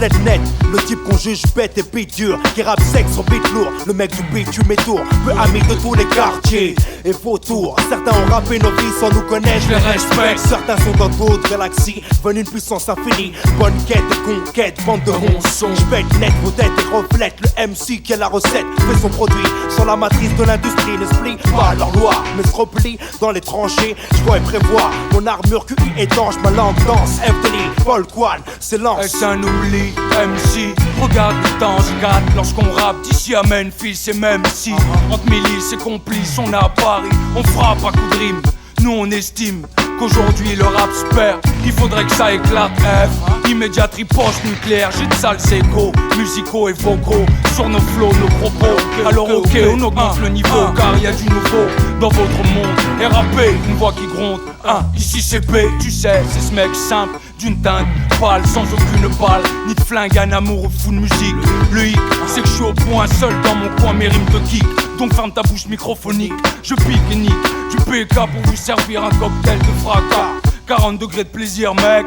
reflète net le type qu'on juge bête et beat dur, qui rappe sec sur beat lourd. Le mec du bitume est tour, peu ami de tous les quartiers et vautours. Certains ont rappé nos vies sans nous connaître, je les respecte. Certains sont dans d'autres galaxies, veulent une puissance infinie. Bonne quête et conquête, bande de ronçons. J'pète net vos têtes et reflète le MC qui a la recette, fait son produit sans la matrice de l'industrie. Ne se plie pas à leur loi, mais se replie dans les tranchées. J'vois et prévois mon armure QI étanche, ma langue danse. FDL, Paul Kwan, c'est lance. Est-ce un oubli, MC? Regarde le temps se gâte lorsqu'on rappe d'ici à Memphis. Et même si entre milices et complices on est à Paris, on frappe à coups de rime. Nous on estime qu'aujourd'hui le rap se perd, il faudrait que ça éclate. F, immédiat riposte nucléaire, j'ai de sales échos, musicaux et vocaux, sur nos flots, nos propos. Alors ok, on augmente le niveau, car y a du nouveau dans votre monde. Et rapper, une voix qui gronde, ici c'est P, tu sais, c'est ce mec simple, d'une teinte pâle, sans aucune balle, ni de flingue, un amour fou de musique. Le hic, c'est que je suis au point seul dans mon coin, mes rimes te kick. Donc ferme ta bouche microphonique, je pique et nique du PK pour vous servir un cocktail de fracas. 40 degrés de plaisir mec.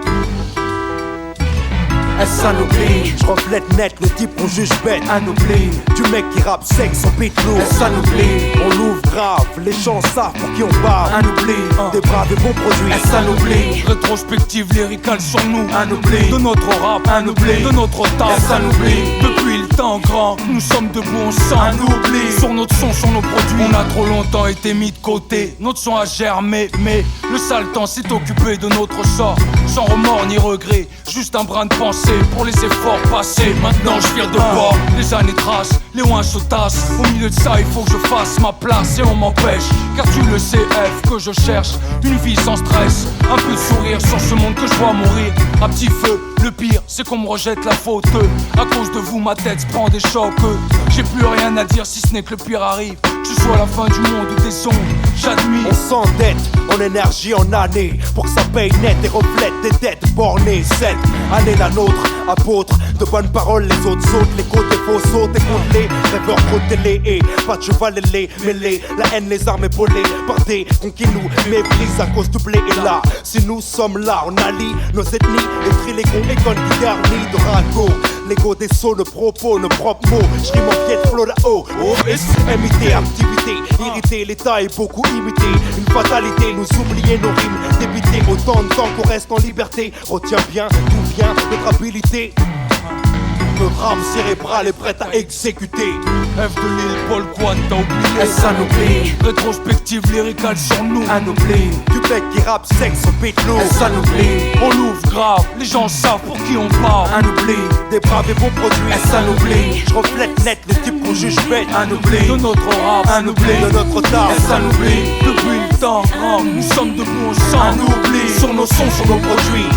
Est-ce un oubli? Je reflète net le type qu'on juge bête. Un oubli du mec qui rappe sec sur beat lourd. Est-ce un oubli? On l'ouvre grave, les gens savent pour qui on parle. Un oubli des braves et bons produits. Est-ce un oubli? Rétrospective lyricale sur nous. Un oubli de notre rap. Un oubli de notre taf. Est-ce un oubli? Depuis le temps grand, nous sommes debout ensemble. Un oubli sur notre son, sur nos produits. On a trop longtemps été mis de côté. Notre son a germé, mais le sale temps s'est occupé de notre sort. Sans remords ni regret, juste un brin de pensée pour les efforts passés. Maintenant je vire de bord, les années tracent, les ouins se tassent. Au milieu de ça il faut que je fasse ma place et on m'empêche. Car tu le sais F, que je cherche une vie sans stress, un peu de sourire sur ce monde que je vois mourir à petit feu. Le pire c'est qu'on me rejette la faute. À cause de vous ma tête se prend des chocs. J'ai plus rien à dire si ce n'est que le pire arrive. Que ce soit la fin du monde ou des ondes, j'admire. On s'endette en énergie, en années, pour que ça paye net et reflète des dettes bornées. Cette année la nôtre, apôtre de bonnes paroles, les autres sautent, les côtés faux sautent et comptent les rêveurs trop télé et pas de cheval et les mêlés. La haine, les armes épaulées par des cons qui nous méprisent à cause du blé. Et là, si nous sommes là, on allie nos ethnies et trie les cons et connes qui garnissent de ragots. L'ego des sauts, le propos, nos propres mots. J'rime en pied de flow là-haut. MIT, activité, irrité, l'état est beaucoup imité. Une fatalité, nous oublier nos rimes débiter. Autant de temps qu'on reste en liberté. Retiens bien d'où vient notre habilité. Notre rame cérébrale est prête à exécuter. F de l'île, Paul Kwan, t'as oublié. Est-ce un oubli? Rétrospective lyricale sur nous. Un oubli du mec qui rappe sec sur beat lourd. Est-ce un oubli? On l'ouvre grave, les gens savent pour qui on parle. Un oubli des braves et bons produits. Est-ce un oubli? Je reflète net le type qu'on juge bête. Un oubli de notre rap. Un oubli de notre taf. Est-ce un oubli? Depuis le temps grand, nous sommes debout ensemble. Un oubli sur nos sons, sur nos produits.